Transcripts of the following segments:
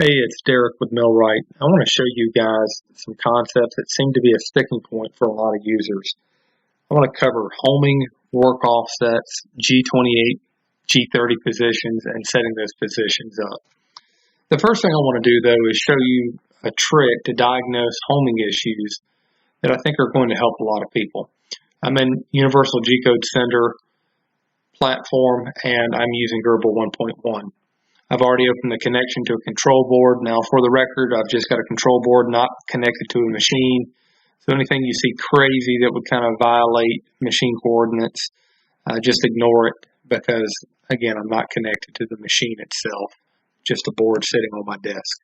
Hey, it's Derek with MillRight. I want to show you guys some concepts that seem to be a sticking point for a lot of users. I want to cover homing, work offsets, G28, G30 positions, and setting those positions up. The first thing I want to do, though, is show you a trick to diagnose homing issues that I think are going to help a lot of people. I'm in Universal G-Code Sender platform, and I'm using Grbl 1.1. I've already opened the connection to a control board. Now, for the record, I've just got a control board not connected to a machine. So anything you see crazy that would kind of violate machine coordinates, just ignore it because, again, I'm not connected to the machine itself, just a board sitting on my desk.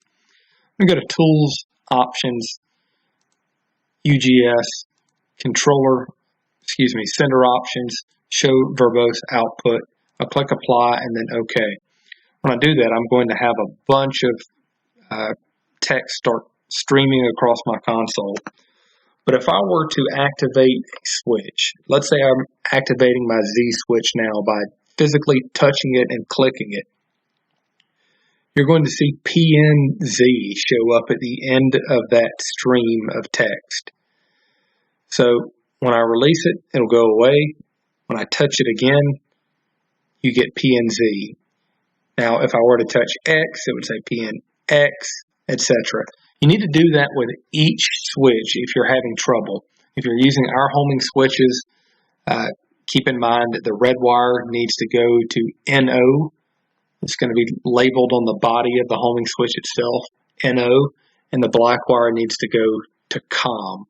I'm going to go to Tools, Options, UGS, Sender Options, Show Verbose Output. I'll click Apply and then OK. When I do that, I'm going to have a bunch of text start streaming across my console. But if I were to activate a switch, let's say I'm activating my Z switch now by physically touching it and clicking it, you're going to see PNZ show up at the end of that stream of text. So when I release it, it'll go away. When I touch it again, you get PNZ. Now, if I were to touch X, it would say PNX, etc. You need to do that with each switch if you're having trouble. If you're using our homing switches, keep in mind that the red wire needs to go to NO. It's going to be labeled on the body of the homing switch itself, NO, and the black wire needs to go to COM.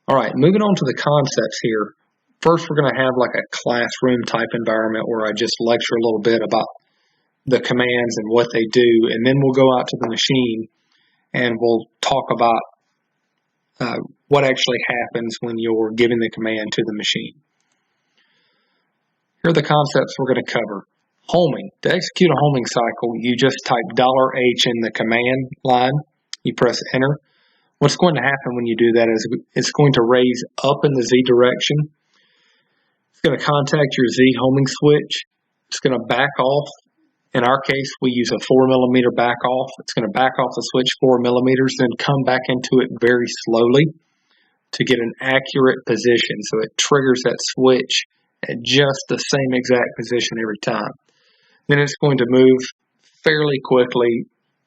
All right, moving on to the concepts here. First, we're going to have like a classroom type environment where I just lecture a little bit about the commands and what they do, and then we'll go out to the machine and we'll talk about what actually happens when you're giving the command to the machine. Here are the concepts we're going to cover. Homing. To execute a homing cycle, you just type $H in the command line. You press enter. What's going to happen when you do that is it's going to raise up in the Z direction. It's going to contact your Z homing switch. It's going to back off. In our case, we use a 4mm back off. It's going to back off the switch 4 millimeters, then come back into it very slowly to get an accurate position. So it triggers that switch at just the same exact position every time. Then it's going to move fairly quickly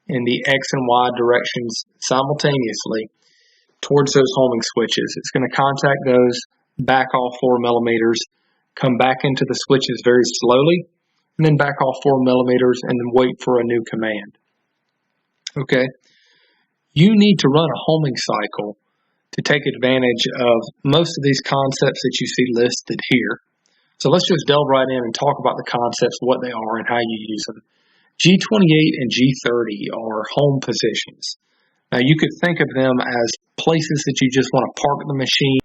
in the X and Y directions simultaneously towards those homing switches. It's going to contact those, back off 4 millimeters, come back into the switches very slowly, and then back off 4 millimeters and then wait for a new command. Okay, you need to run a homing cycle to take advantage of most of these concepts that you see listed here. So let's just delve right in and talk about the concepts, what they are, and how you use them. G28 and G30 are home positions. Now you could think of them as places that you just want to park the machine.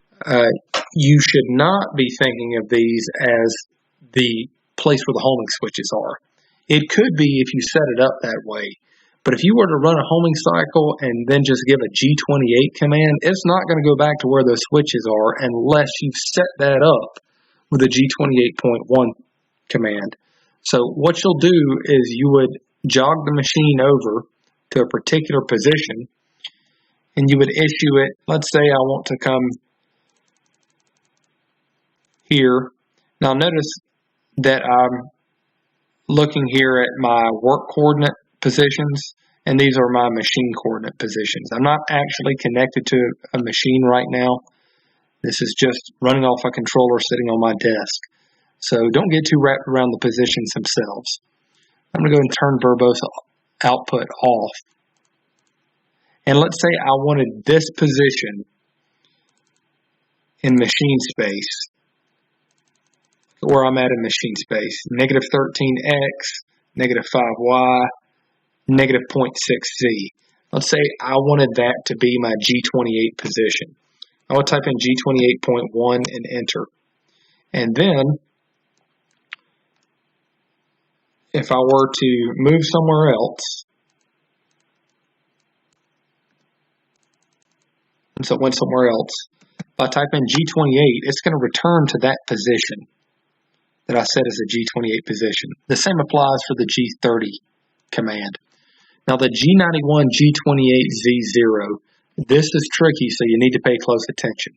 You should not be thinking of these as the place where the homing switches are. It could be if you set it up that way, but if you were to run a homing cycle and then just give a G28 command, it's not going to go back to where those switches are unless you've set that up with a G28.1 command. So what you'll do is you would jog the machine over to a particular position and you would issue it. Let's say I want to come here. Now notice that I'm looking here at my work coordinate positions, and these are my machine coordinate positions. I'm not actually connected to a machine right now. This is just running off a controller sitting on my desk. So don't get too wrapped around the positions themselves. I'm going to go and turn verbose output off. And let's say I wanted this position in machine space, where I'm at in machine space, negative 13x, negative 5y, negative 0.6z. Let's say I wanted that to be my G28 position. I would type in G28.1 and enter. And then, if I were to move somewhere else, and so it went somewhere else, if I type in G28, it's going to return to that position that I set as a G28 position. The same applies for the G30 command. Now the G91 G28Z0, this is tricky, so you need to pay close attention.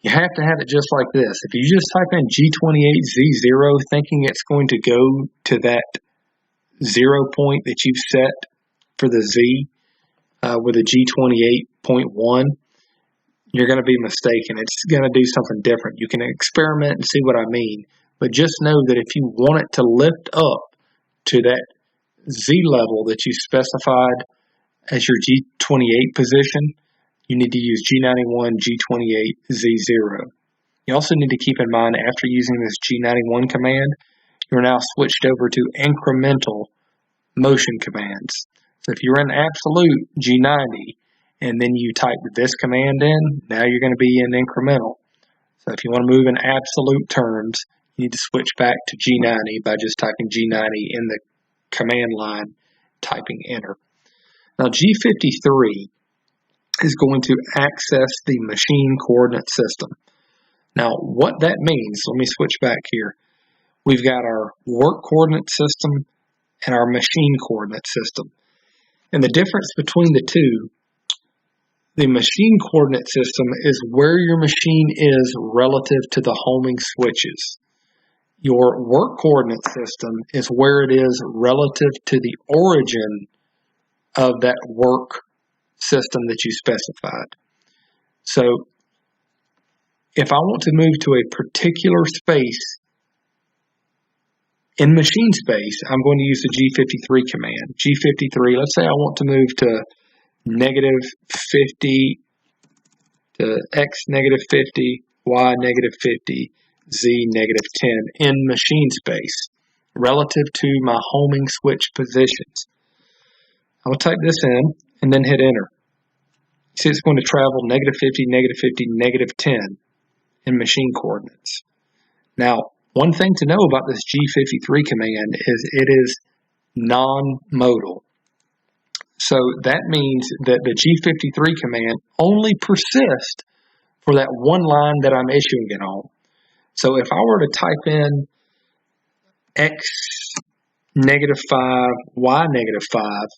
You have to have it just like this. If you just type in G28Z0 thinking it's going to go to that 0 point that you've set for the Z with a G28.1, you're going to be mistaken. It's going to do something different. You can experiment and see what I mean, but just know that if you want it to lift up to that Z level that you specified as your G28 position, you need to use G91 G28Z0. You also need to keep in mind, after using this G91 command, you're now switched over to incremental motion commands. So if you're in absolute G90 and then you type this command in, now you're going to be in incremental. So if you want to move in absolute terms, you need to switch back to G90 by just typing G90 in the command line, typing enter. Now G53 is going to access the machine coordinate system. Now what that means, let me switch back here. We've got our work coordinate system and our machine coordinate system. And the difference between the two, the machine coordinate system is where your machine is relative to the homing switches. Your work coordinate system is where it is relative to the origin of that work system that you specified. So if I want to move to a particular space in machine space, I'm going to use the G53 command. G53, let's say I want to move to -50 to X -50, Y -50, Z -10 in machine space relative to my homing switch positions. I will type this in and then hit enter. See, it's going to travel -50, -50, -10 in machine coordinates. Now, one thing to know about this G53 command is it is non-modal. So that means that the G53 command only persists for that one line that I'm issuing it on. So if I were to type in X -5, Y -5,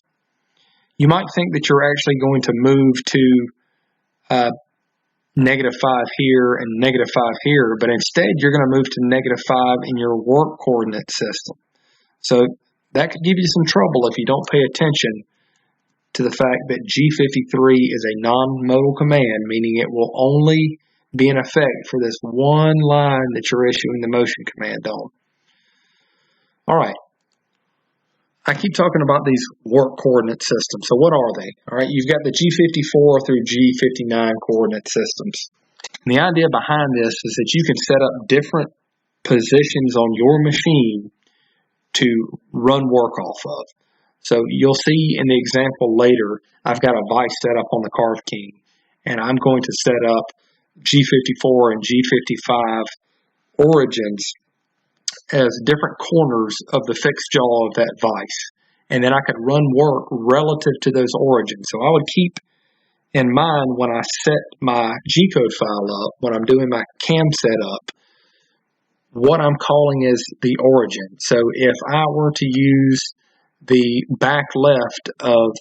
you might think that you're actually going to move to -5 here and -5 here, but instead you're going to move to -5 in your work coordinate system. So that could give you some trouble if you don't pay attention to the fact that G53 is a non-modal command, meaning it will only be in effect for this one line that you're issuing the motion command on. All right. I keep talking about these work coordinate systems. So what are they? All right, you've got the G54 through G59 coordinate systems. And the idea behind this is that you can set up different positions on your machine to run work off of. So you'll see in the example later, I've got a vise set up on the Carve King, and I'm going to set up G54 and G55 origins as different corners of the fixed jaw of that vise. And then I could run work relative to those origins. So I would keep in mind when I set my G-code file up, when I'm doing my cam setup, what I'm calling is the origin. So if I were to use the back left of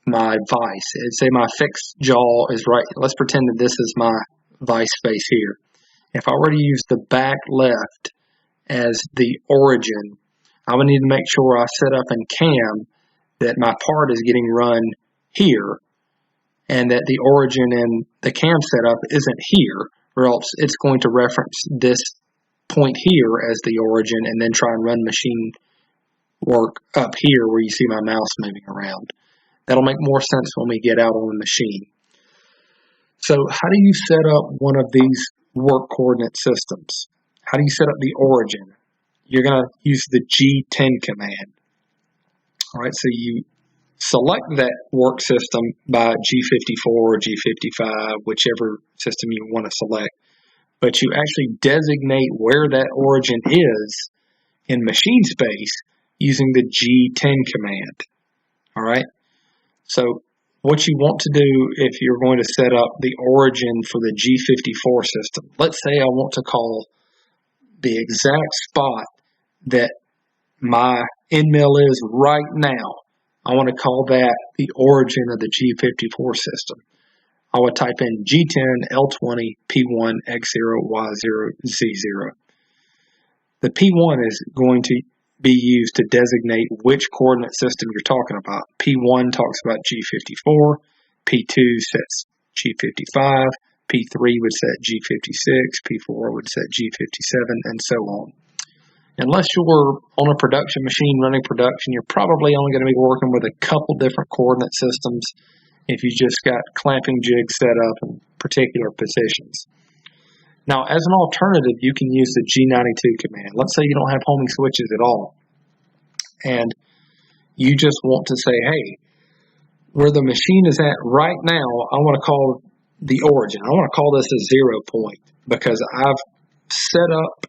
my vise, say my fixed jaw is right, let's pretend that this is my vise space here. If I were to use the back left as the origin, I would need to make sure I set up in cam that my part is getting run here and that the origin in the cam setup isn't here, or else it's going to reference this point here as the origin and then try and run machine work up here where you see my mouse moving around. That'll make more sense when we get out on the machine. So how do you set up one of these work coordinate systems? How do you set up the origin? You're going to use the G10 command. All right, so you select that work system by G54 or G55, whichever system you want to select, but you actually designate where that origin is in machine space using the G10 command. All right, so what you want to do if you're going to set up the origin for the G54 system, let's say I want to call the exact spot that my end mill is right now, I want to call that the origin of the G54 system. I would type in G10, L20, P1, X0, Y0, Z0. The P1 is going to be used to designate which coordinate system you're talking about. P1 talks about G54, P2 sets G55, P3 would set G56, P4 would set G57, and so on. Unless you're on a production machine running production, you're probably only going to be working with a couple different coordinate systems if you just got clamping jigs set up in particular positions. Now, as an alternative, you can use the G92 command. Let's say you don't have homing switches at all, and you just want to say, hey, where the machine is at right now, I want to call the origin. I want to call this a 0 point because I've set up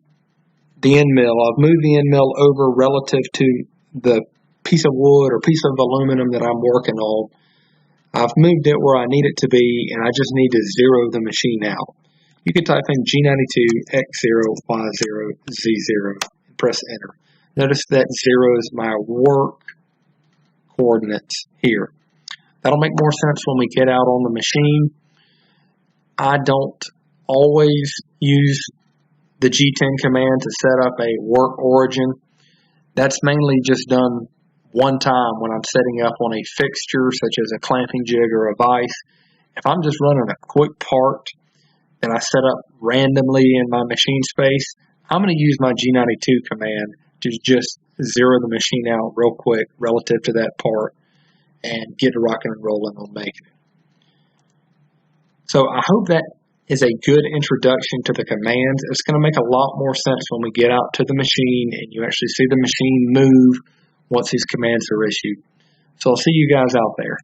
the end mill. I've moved the end mill over relative to the piece of wood or piece of aluminum that I'm working on. I've moved it where I need it to be, and I just need to zero the machine out. You can type in G92, X0, Y0, Z0, and press enter. Notice that 0 is my work coordinates here. That'll make more sense when we get out on the machine. I don't always use the G10 command to set up a work origin. That's mainly just done one time when I'm setting up on a fixture such as a clamping jig or a vise. If I'm just running a quick part that I set up randomly in my machine space, I'm going to use my G92 command to just zero the machine out real quick relative to that part and get to rocking and rolling on making it. So I hope that is a good introduction to the commands. It's going to make a lot more sense when we get out to the machine and you actually see the machine move once these commands are issued. So I'll see you guys out there.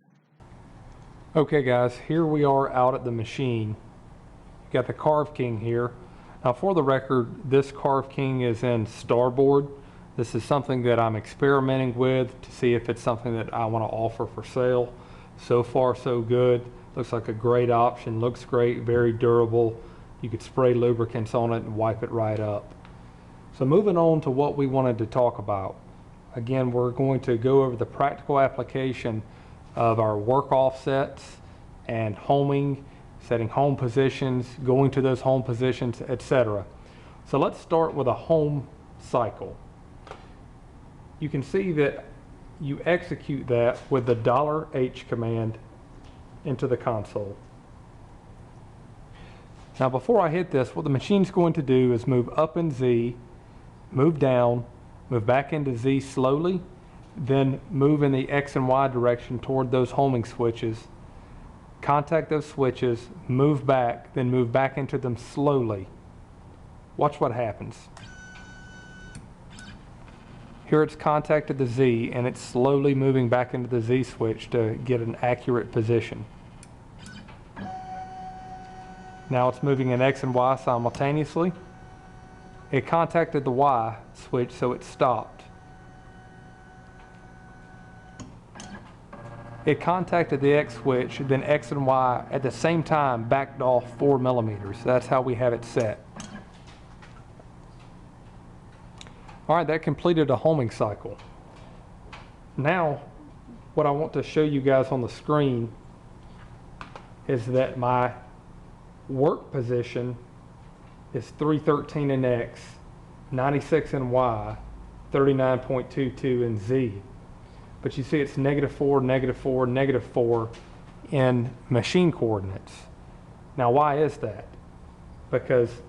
Okay guys, here we are out at the machine. Got the Carve King here. Now for the record, this Carve King is in starboard. This is something that I'm experimenting with to see if it's something that I want to offer for sale. So far so good. Looks like a great option, looks great, very durable. You could spray lubricants on it and wipe it right up. So moving on to what we wanted to talk about. Again, we're going to go over the practical application of our work offsets and homing, setting home positions, going to those home positions, etc. So let's start with a home cycle. You can see that you execute that with the $H command into the console. Now before I hit this, what the machine's going to do is move up in Z, move down, move back into Z slowly, then move in the X and Y direction toward those homing switches, contact those switches, move back, then move back into them slowly. Watch what happens. Here it's contacted the Z and it's slowly moving back into the Z switch to get an accurate position. Now it's moving in X and Y simultaneously. It contacted the Y switch, so it stopped. It contacted the X switch, then X and Y at the same time backed off 4 millimeters. That's how we have it set. All right, that completed a homing cycle. Now, what I want to show you guys on the screen is that my work position is 313 in X, 96 in Y, 39.22 in Z. But you see it's -4, -4, -4 in machine coordinates. Now why is that? Because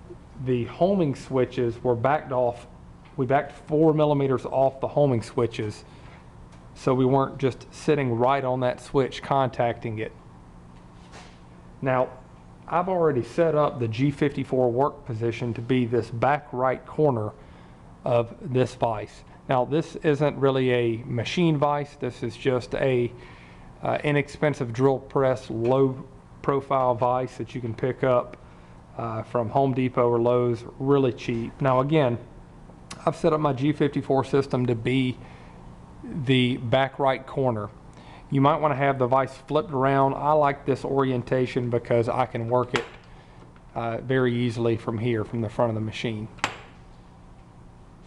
the homing switches were backed off. We backed 4 millimeters off the homing switches, so we weren't just sitting right on that switch contacting it. Now, I've already set up the G54 work position to be this back right corner of this vise. Now, this isn't really a machine vise. This is just a inexpensive drill press, low profile vise that you can pick up from Home Depot or Lowe's, really cheap. Now again, I've set up my G54 system to be the back right corner. You might want to have the vise flipped around. I like this orientation because I can work it very easily from here, from the front of the machine.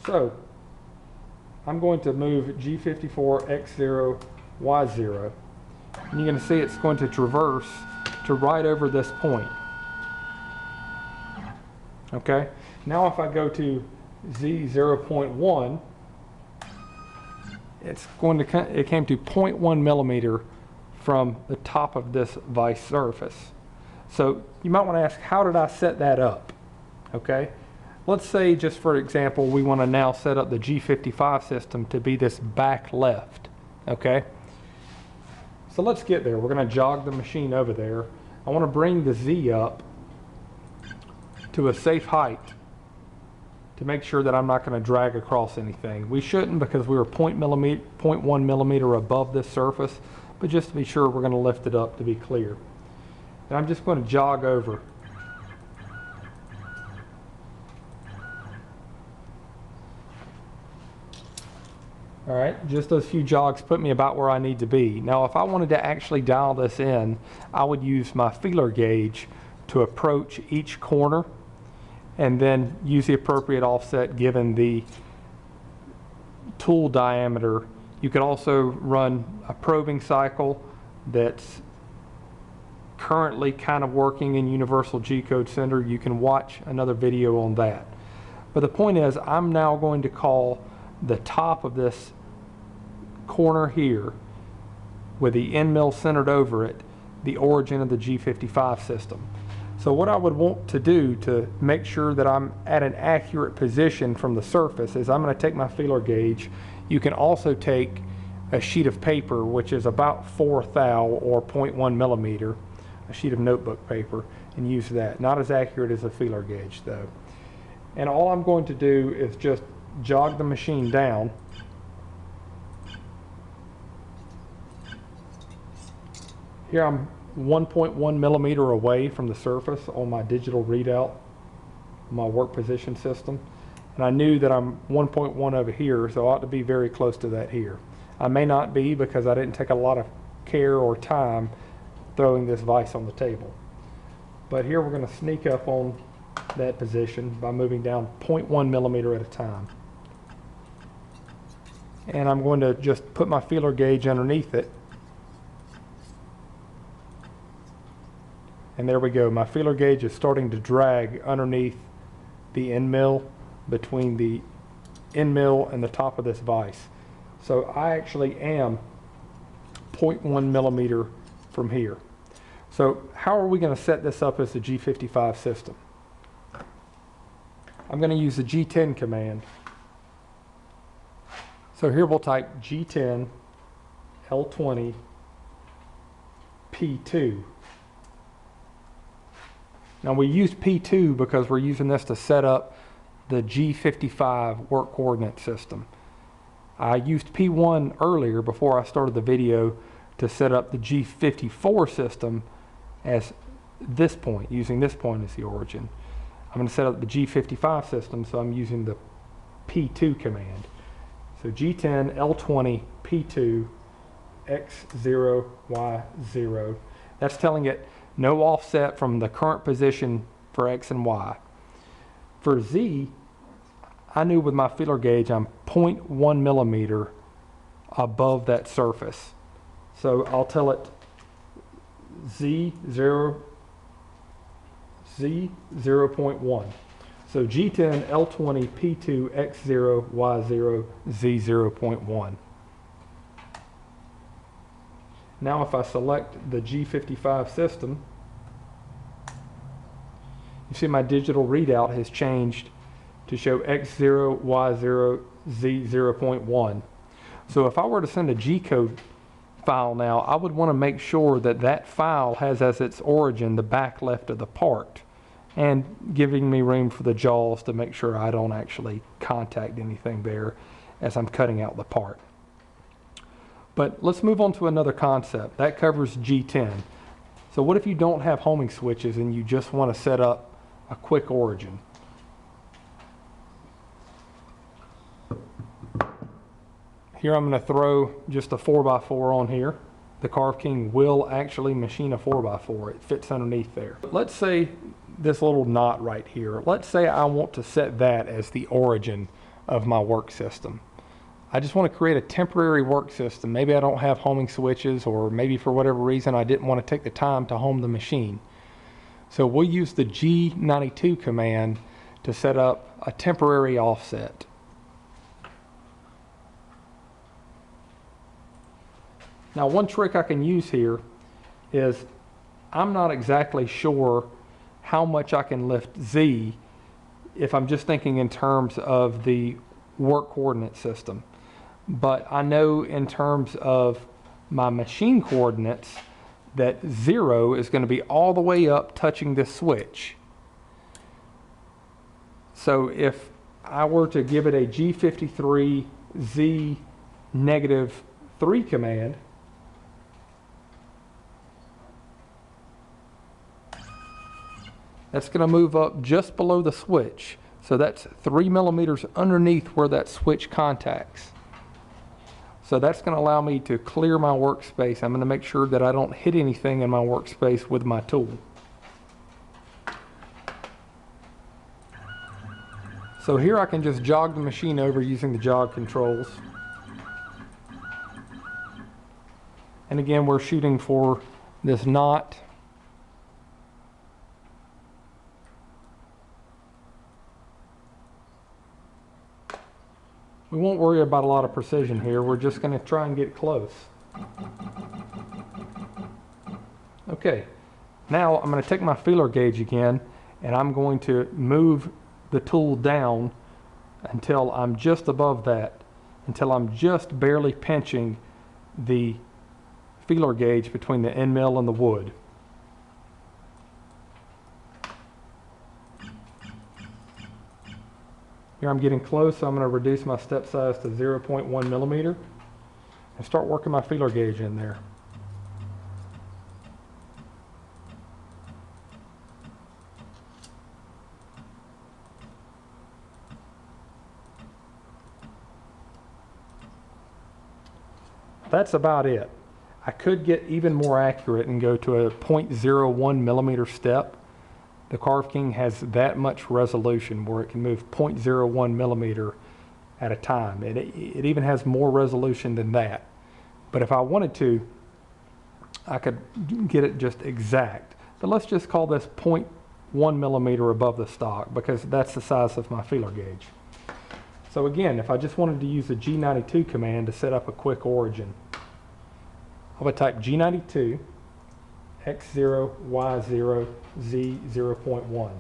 So I'm going to move G54 X0 Y0. And you're going to see it's going to traverse to right over this point. Okay, now if I go to Z0.1, it came to 0.1 millimeter from the top of this vise surface. So you might want to ask, how did I set that up? Okay, let's say, just for example, we want to now set up the G55 system to be this back left. Okay, so let's get there. We're going to jog the machine over there. I want to bring the Z up to a safe height to make sure that I'm not going to drag across anything. We shouldn't, because we were 0.1 millimeter above this surface, but just to be sure, we're going to lift it up to be clear. And I'm just going to jog over. All right, just those few jogs put me about where I need to be. Now, if I wanted to actually dial this in, I would use my feeler gauge to approach each corner and then use the appropriate offset given the tool diameter. You could also run a probing cycle that's currently kind of working in Universal G-Code Center. You can watch another video on that. But the point is, I'm now going to call the top of this corner here, with the end mill centered over it, the origin of the G55 system. So what I would want to do to make sure that I'm at an accurate position from the surface is I'm going to take my feeler gauge. You can also take a sheet of paper, which is about 4 thou or 0.1 millimeter, a sheet of notebook paper, and use that. Not as accurate as a feeler gauge though. And all I'm going to do is just jog the machine down. Here I'm 1.1 millimeter away from the surface on my digital readout, my work position system. And I knew that I'm 1.1 over here, so I ought to be very close to that here. I may not be, because I didn't take a lot of care or time throwing this vise on the table. But here we're going to sneak up on that position by moving down 0.1 millimeter at a time. And I'm going to just put my feeler gauge underneath it. And there we go. My feeler gauge is starting to drag underneath the end mill, between the end mill and the top of this vise. So I actually am 0.1 millimeter from here. So how are we going to set this up as the G55 system? I'm going to use the G10 command. So here we'll type G10 L20 P2. Now we use P2 because we're using this to set up the G55 work coordinate system. I used P1 earlier before I started the video to set up the G54 system as this point, using this point as the origin. I'm going to set up the G55 system, so I'm using the P2 command. So G10 L20 P2 X0 Y0. That's telling it no offset from the current position for X and Y. For Z, I knew with my feeler gauge I'm 0.1 millimeter above that surface. So I'll tell it Z0.1. So G10 L20 P2 X0 Y0 Z0.1. Now if I select the G55 system, you see my digital readout has changed to show X0, Y0, Z0.1. So if I were to send a G-code file now, I would want to make sure that that file has as its origin the back left of the part, and giving me room for the jaws to make sure I don't actually contact anything there as I'm cutting out the part. But let's move on to another concept. That covers G10. So what if you don't have homing switches and you just want to set up a quick origin? Here I'm going to throw just a 4x4 on here. The Carve King will actually machine a 4x4. It fits underneath there. Let's say this little knot right here. Let's say I want to set that as the origin of my work system. I just want to create a temporary work system. Maybe I don't have homing switches, or maybe for whatever reason I didn't want to take the time to home the machine. So we'll use the G92 command to set up a temporary offset. Now, one trick I can use here is I'm not exactly sure how much I can lift Z if I'm just thinking in terms of the work coordinate system. But I know in terms of my machine coordinates that 0 is going to be all the way up touching this switch. So if I were to give it a G53 Z -3 command, that's going to move up just below the switch. So that's 3 millimeters underneath where that switch contacts. So that's going to allow me to clear my workspace. I'm going to make sure that I don't hit anything in my workspace with my tool. So here I can just jog the machine over using the jog controls. And again, we're shooting for this knot. We won't worry about a lot of precision here. We're just going to try and get close. Okay, now I'm going to take my feeler gauge again, and I'm going to move the tool down until I'm just above that, until I'm just barely pinching the feeler gauge between the end mill and the wood. Here I'm getting close, so I'm going to reduce my step size to 0.1 millimeter and start working my feeler gauge in there. That's about it. I could get even more accurate and go to a 0.01 millimeter step. The Carve King has that much resolution where it can move 0.01 millimeter at a time. It even has more resolution than that. But if I wanted to, I could get it just exact. But let's just call this 0.1 millimeter above the stock, because that's the size of my feeler gauge. So again, if I just wanted to use the G92 command to set up a quick origin, I would type G92 X0, Y0, Z 0.1.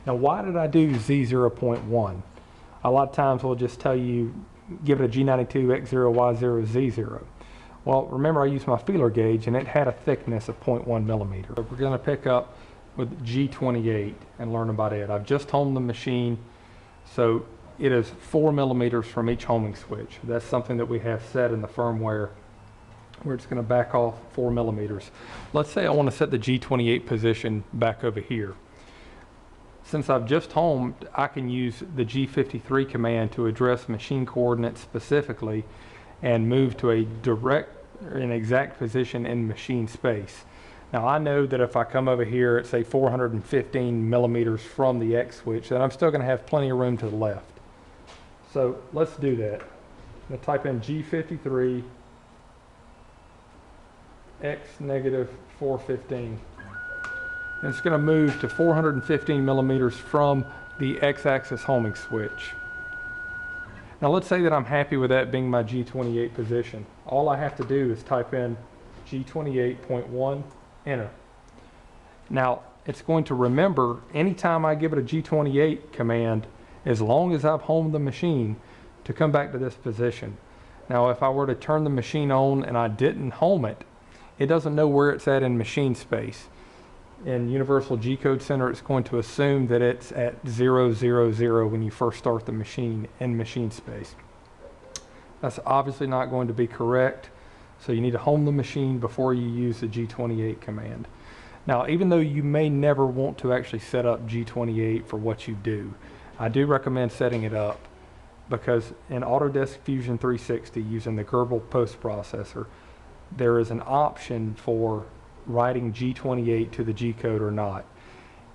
Now, why did I do Z 0.1? A lot of times we'll just tell you, give it a G92 X0, Y0, Z0. Well, remember I used my feeler gauge and it had a thickness of 0.1 millimeter. So we're going to pick up with G28 and learn about it. I've just homed the machine, so it is 4 millimeters from each homing switch. That's something that we have set in the firmware, where it's going to back off 4 millimeters. Let's say I want to set the G28 position back over here. Since I've just homed, I can use the G53 command to address machine coordinates specifically and move to an exact position in machine space. Now I know that if I come over here at say 415 millimeters from the X switch, that I'm still going to have plenty of room to the left. So let's do that. I'm going to type in G53 X -415. And it's going to move to 415 millimeters from the X-axis homing switch. Now let's say that I'm happy with that being my G28 position. All I have to do is type in G28.1, enter. Now it's going to remember anytime I give it a G28 command, as long as I've homed the machine, to come back to this position. Now if I were to turn the machine on and I didn't home it, it doesn't know where it's at in machine space. In Universal G-Code Center, it's going to assume that it's at 000 when you first start the machine in machine space. That's obviously not going to be correct, so you need to home the machine before you use the G28 command. Now, even though you may never want to actually set up G28 for what you do, I do recommend setting it up, because in Autodesk Fusion 360, using the Grbl post processor, there is an option for writing G28 to the G-code or not.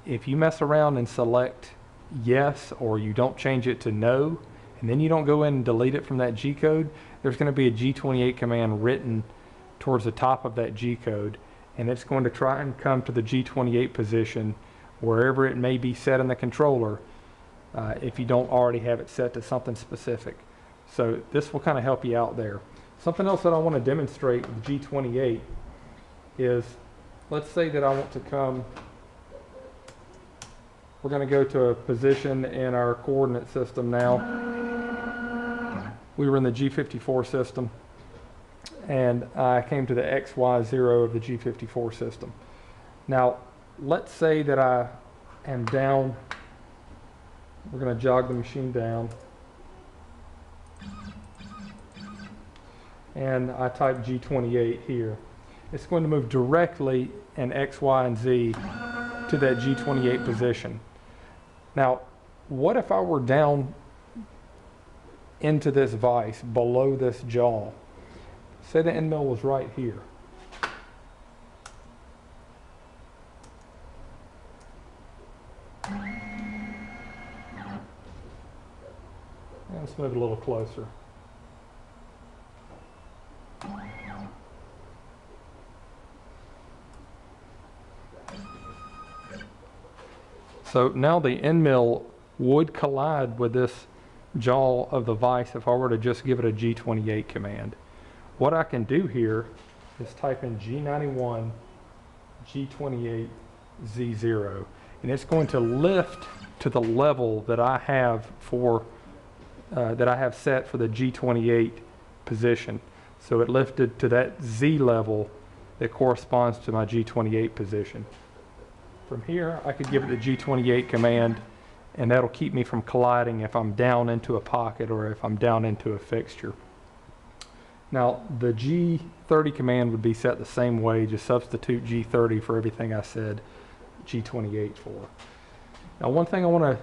If you mess around and select yes, or you don't change it to no, and then you don't go in and delete it from that G-code, there's going to be a G28 command written towards the top of that G code, and it's going to try and come to the G28 position wherever it may be set in the controller, if you don't already have it set to something specific. So this will kind of help you out there. Something else that I want to demonstrate with G28 is, let's say that I want to come, we're going to go to a position in our coordinate system now. We were in the G54 system, and I came to the XY0 of the G54 system. Now, let's say that I am down, we're going to jog the machine down, and I type G28 here. It's going to move directly in X, Y, and Z to that G28 position. Now, what if I were down into this vise below this jaw? Say the end mill was right here. Let's move it a little closer. So now the end mill would collide with this jaw of the vise if I were to just give it a G28 command. What I can do here is type in G91 G28 Z0, and it's going to lift to the level that I have for that I have set for the G28 position. So it lifted to that Z level that corresponds to my G28 position. From here, I could give it the G28 command, and that'll keep me from colliding if I'm down into a pocket or if I'm down into a fixture. Now, the G30 command would be set the same way, just substitute G30 for everything I said G28 for. Now, one thing I want to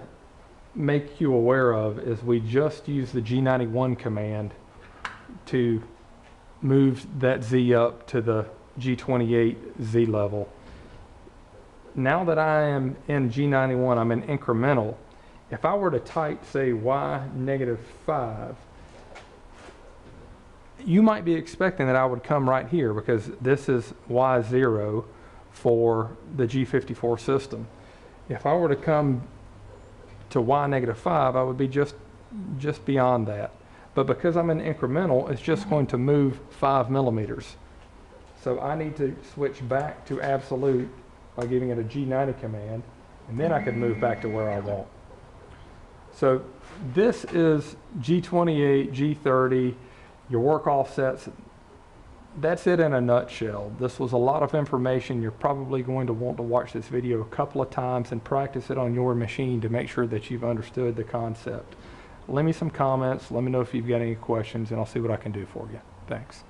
make you aware of is we just used the G91 command to move that Z up to the G28 Z level. Now that I am in G91, I'm in incremental. If I were to type, say, Y-5, you might be expecting that I would come right here because this is Y0 for the G54 system. If I were to come to Y-5, I would be just beyond that. But because I'm in incremental, it's just going to move 5 millimeters. So I need to switch back to absolute by giving it a G90 command, and then I can move back to where I want. So this is G28, G30, your work offsets. That's it in a nutshell. This was a lot of information. You're probably going to want to watch this video a couple of times and practice it on your machine to make sure that you've understood the concept. Leave me some comments. Let me know if you've got any questions, and I'll see what I can do for you. Thanks.